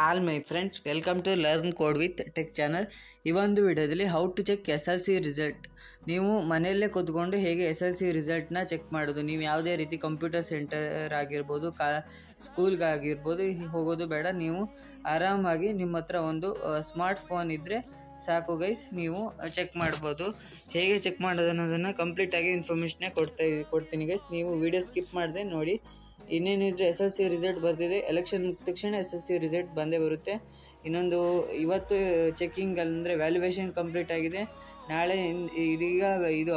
All my friends, welcome to learn code with tech channel. ಈ ಒಂದು ವಿಡಿಯೋದಲ್ಲಿ how to check SLC result. ನೀವು ಮನೆಯಲ್ಲೇ ಕೂತ್ಕೊಂಡು ಹೇಗೆ SLC ರಿಸಲ್ಟ್ನ ಚೆಕ್ ಮಾಡೋದು. ನೀವು ಯಾವುದೇ ರೀತಿ ಕಂಪ್ಯೂಟರ್ ಸೆಂಟರ್ ಆಗಿರ್ಬೋದು, ಸ್ಕೂಲ್ಗಾಗಿರ್ಬೋದು ಹೋಗೋದು ಬೇಡ. ನೀವು ಆರಾಮಾಗಿ ನಿಮ್ಮ ಹತ್ರ ಒಂದು ಸ್ಮಾರ್ಟ್ ಫೋನ್ ಇದ್ದರೆ ಸಾಕು ಗೈಸ್, ನೀವು ಚೆಕ್ ಮಾಡ್ಬೋದು. ಹೇಗೆ ಚೆಕ್ ಮಾಡೋದು ಅನ್ನೋದನ್ನು ಕಂಪ್ಲೀಟಾಗಿ ಇನ್ಫಾರ್ಮೇಷನ್ನೇ ಕೊಡ್ತೀನಿ ಗೈಸ್. ನೀವು ವಿಡಿಯೋ ಸ್ಕಿಪ್ ಮಾಡದೆ ನೋಡಿ. ಇನ್ನೇನಿದ್ರೆ SLC ರಿಸಲ್ಟ್ ಬರ್ತಿದೆ. ಎಲೆಕ್ಷನ್ ಮುಗಿದ ತಕ್ಷಣ SLC ರಿಸಲ್ಟ್ ಬಂದೇ ಬರುತ್ತೆ. ಇನ್ನೊಂದು ಇವತ್ತು ಚೆಕಿಂಗ್ ಅಂದರೆ ವ್ಯಾಲ್ಯುವೇಷನ್ ಕಂಪ್ಲೀಟ್ ಆಗಿದೆ. ನಾಳೆ ಇದೀಗ ಇದು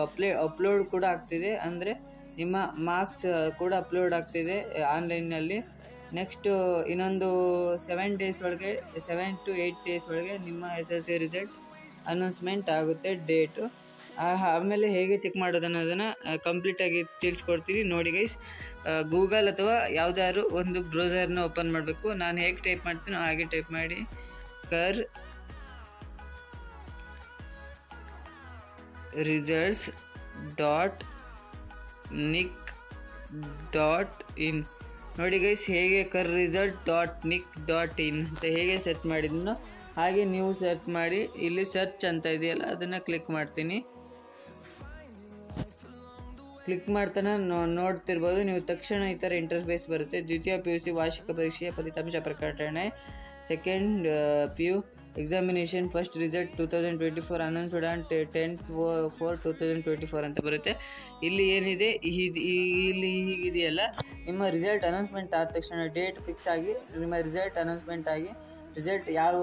ಅಪ್ಲೋಡ್ ಕೂಡ ಆಗ್ತಿದೆ, ಅಂದರೆ ನಿಮ್ಮ ಮಾರ್ಕ್ಸ್ ಕೂಡ ಅಪ್ಲೋಡ್ ಆಗ್ತಿದೆ ಆನ್ಲೈನ್ನಲ್ಲಿ. ನೆಕ್ಸ್ಟು ಇನ್ನೊಂದು 7 to 8 ಡೇಸ್ ಒಳಗೆ ನಿಮ್ಮ SLC ರಿಸಲ್ಟ್ ಅನೌನ್ಸ್ಮೆಂಟ್ ಆಗುತ್ತೆ ಡೇಟು. ಆಮೇಲೆ ಹೇಗೆ ಚೆಕ್ ಮಾಡೋದು ಅನ್ನೋದನ್ನು ಕಂಪ್ಲೀಟಾಗಿ ತಿಳಿಸ್ಕೊಡ್ತೀನಿ ನೋಡಿ ಗೈಸ್. ಗೂಗಲ್ ಅಥವಾ ಯಾವುದಾದ್ರು ಒಂದು ಬ್ರೌಸರ್ನ ಓಪನ್ ಮಾಡಬೇಕು. ನಾನು ಹೇಗೆ ಟೈಪ್ ಮಾಡ್ತೀನೋ ಹಾಗೆ ಟೈಪ್ ಮಾಡಿ results.nic.in ನೋಡಿ ಗೈಸ್. ಹೇಗೆ results.nic.in ಅಂತ ಹೇಗೆ ಸರ್ಚ್ ಮಾಡಿದ್ನೋ ಹಾಗೆ ನೀವು ಸರ್ಚ್ ಮಾಡಿ. ಇಲ್ಲಿ ಸರ್ಚ್ ಅಂತ ಇದೆಯಲ್ಲ, ಅದನ್ನು ಕ್ಲಿಕ್ ಮಾಡ್ತೀನಿ. ಕ್ಲಿಕ್ ಮಾಡ್ತಾನೆ ನೋಡ್ತಿರ್ಬೋದು ನೀವು. ತಕ್ಷಣ ಈ ಥರ ಇಂಟರ್ಫೇಸ್ ಬರುತ್ತೆ. ದ್ವಿತೀಯ PUC ವಾರ್ಷಿಕ ಪರೀಕ್ಷೆಯ ಫಲಿತಾಂಶ ಪ್ರಕಟಣೆ, second PU examination first result 2024 announced on 10/4/2024 ಅಂತ ಬರುತ್ತೆ. ಇಲ್ಲಿ ಏನಿದೆ, ಇಲ್ಲಿ ಹೀಗಿದೆಯಲ್ಲ, ನಿಮ್ಮ ರಿಸಲ್ಟ್ ಅನೌನ್ಸ್ಮೆಂಟ್ ಆದ ತಕ್ಷಣ ಡೇಟ್ ಫಿಕ್ಸ್ ಆಗಿ ನಿಮ್ಮ ರಿಸಲ್ಟ್ ಅನೌನ್ಸ್ಮೆಂಟ್ ಆಗಿ ರಿಸಲ್ಟ್ ಯಾವ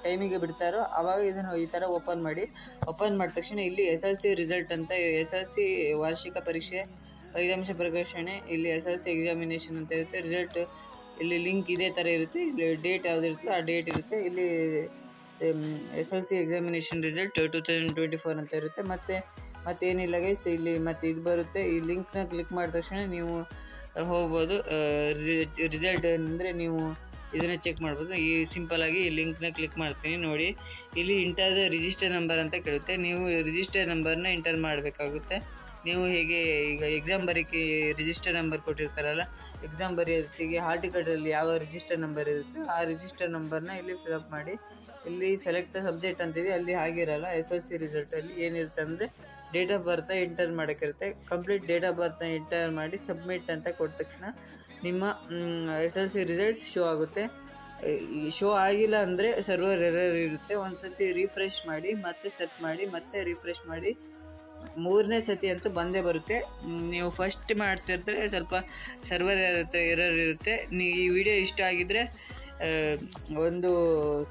ಟೈಮಿಗೆ ಬಿಡ್ತಾರೋ ಆವಾಗ ಇದನ್ನು ಈ ಥರ ಓಪನ್ ಮಾಡಿದ ತಕ್ಷಣ ಇಲ್ಲಿ SLC ರಿಸಲ್ಟ್ ಅಂತ, SLC ವಾರ್ಷಿಕ ಪರೀಕ್ಷೆ ಫಲಿತಾಂಶ ಪ್ರಕಟಣೆ, ಇಲ್ಲಿ SLC ಎಕ್ಸಾಮಿನೇಷನ್ ಅಂತ ಇರುತ್ತೆ. ರಿಸಲ್ಟ್ ಇಲ್ಲಿ ಲಿಂಕ್ ಇದೇ ಥರ ಇರುತ್ತೆ. ಇಲ್ಲಿ ಡೇಟ್ ಯಾವುದಿರುತ್ತೋ ಆ ಡೇಟ್ ಇರುತ್ತೆ. ಇಲ್ಲಿ SLC ಎಕ್ಸಾಮಿನೇಷನ್ ರಿಸಲ್ಟ್ 2024 ಅಂತ ಇರುತ್ತೆ. ಮತ್ತೇನಿಲ್ಲ ಗೈಸ್, ಇಲ್ಲಿ ಮತ್ತೆ ಇದು ಬರುತ್ತೆ. ಈ ಲಿಂಕ್ನ ಕ್ಲಿಕ್ ಮಾಡಿದ ತಕ್ಷಣ ನೀವು ಹೋಗ್ಬೋದು. ರಿಸಲ್ಟ್ ಅಂದರೆ ನೀವು ಇದನ್ನು ಚೆಕ್ ಮಾಡ್ಬೋದು. ಈ ಸಿಂಪಲಾಗಿ ಈ ಲಿಂಕ್ನ ಕ್ಲಿಕ್ ಮಾಡ್ತೀನಿ ನೋಡಿ. ಇಲ್ಲಿ ಇಂಟರ್ ರಿಜಿಸ್ಟರ್ ನಂಬರ್ ಅಂತ ಕೇಳುತ್ತೆ. ನೀವು ರಿಜಿಸ್ಟರ್ ನಂಬರ್ನ ಎಂಟರ್ ಮಾಡಬೇಕಾಗುತ್ತೆ. ನೀವು ಹೇಗೆ ಈಗ ಎಕ್ಸಾಮ್ ಬರೀಕ್ಕೆ ರಿಜಿಸ್ಟರ್ ನಂಬರ್ ಕೊಟ್ಟಿರ್ತಾರಲ್ಲ, ಎಕ್ಸಾಮ್ ಬರೆಯೋದಕ್ಕೆ ಹಾಲ್ ಟಿಕೆಟಲ್ಲಿ ಯಾವ ರಿಜಿಸ್ಟರ್ ನಂಬರ್ ಇರುತ್ತೆ ಆ ರಿಜಿಸ್ಟರ್ ನಂಬರ್ನ ಇಲ್ಲಿ ಫಿಲಪ್ ಮಾಡಿ. ಇಲ್ಲಿ ಸೆಲೆಕ್ಟ್ ಸಬ್ಜೆಕ್ಟ್ ಅಂತಿದೆ, ಅಲ್ಲಿ ಹಾಗಿರಲ್ಲ. SLC ರಿಸಲ್ಟಲ್ಲಿ ಏನಿರುತ್ತೆ ಅಂದರೆ ಡೇಟ್ ಆಫ್ ಬರ್ತ್ ಎಂಟರ್ ಮಾಡೋಕ್ಕಿರುತ್ತೆ. ಕಂಪ್ಲೀಟ್ ಡೇಟ್ ಆಫ್ ಬರ್ತ್ನ ಎಂಟರ್ ಮಾಡಿ ಸಬ್ಮಿಟ್ ಅಂತ ಕೊಟ್ಟ ತಕ್ಷಣ ನಿಮ್ಮ SLC ರಿಸಲ್ಟ್ಸ್ ಶೋ ಆಗುತ್ತೆ. ಶೋ ಆಗಿಲ್ಲ ಅಂದರೆ ಸರ್ವರ್ ಎರರ್ ಇರುತ್ತೆ. ಒಂದು ಸತಿ ರಿಫ್ರೆಶ್ ಮಾಡಿ, ಮತ್ತೆ ಸೆಟ್ ಮಾಡಿ, ಮತ್ತೆ ರಿಫ್ರೆಶ್ ಮಾಡಿ, 3ನೇ ಸತಿ ಅಂತೂ ಬಂದೇ ಬರುತ್ತೆ. ನೀವು ಫಸ್ಟ್ ಮಾಡ್ತಿರ್ತಾರೆ ಸ್ವಲ್ಪ ಸರ್ವರ್ ಎರರ್ ಇರುತ್ತೆ. ಈ ವಿಡಿಯೋ ಇಷ್ಟ ಆಗಿದ್ದರೆ ಒಂದು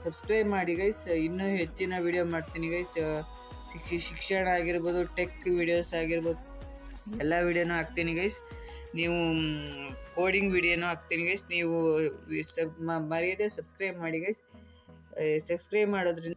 ಸಬ್ಸ್ಕ್ರೈಬ್ ಮಾಡಿ ಗೈಸ್. ಇನ್ನೂ ಹೆಚ್ಚಿನ ವಿಡಿಯೋ ಮಾಡ್ತೀನಿ ಗೈಸ್. ಶಿಕ್ಷಣ ಆಗಿರ್ಬೋದು, ಟೆಕ್ ವಿಡಿಯೋಸ್ ಆಗಿರ್ಬೋದು, ಎಲ್ಲ ವಿಡಿಯೋನೂ ಹಾಕ್ತೀನಿ ಗೈಸ್. ನೀವು ಕೋಡಿಂಗ್ ವಿಡಿಯೋನೂ ಹಾಕ್ತೀನಿ ಗೈಸ್. ನೀವು ಮರೆಯದೆ ಸಬ್ಸ್ಕ್ರೈಬ್ ಮಾಡಿ ಗೈಸ್. ಸಬ್ಸ್ಕ್ರೈಬ್ ಮಾಡೋದ್ರಿಂದ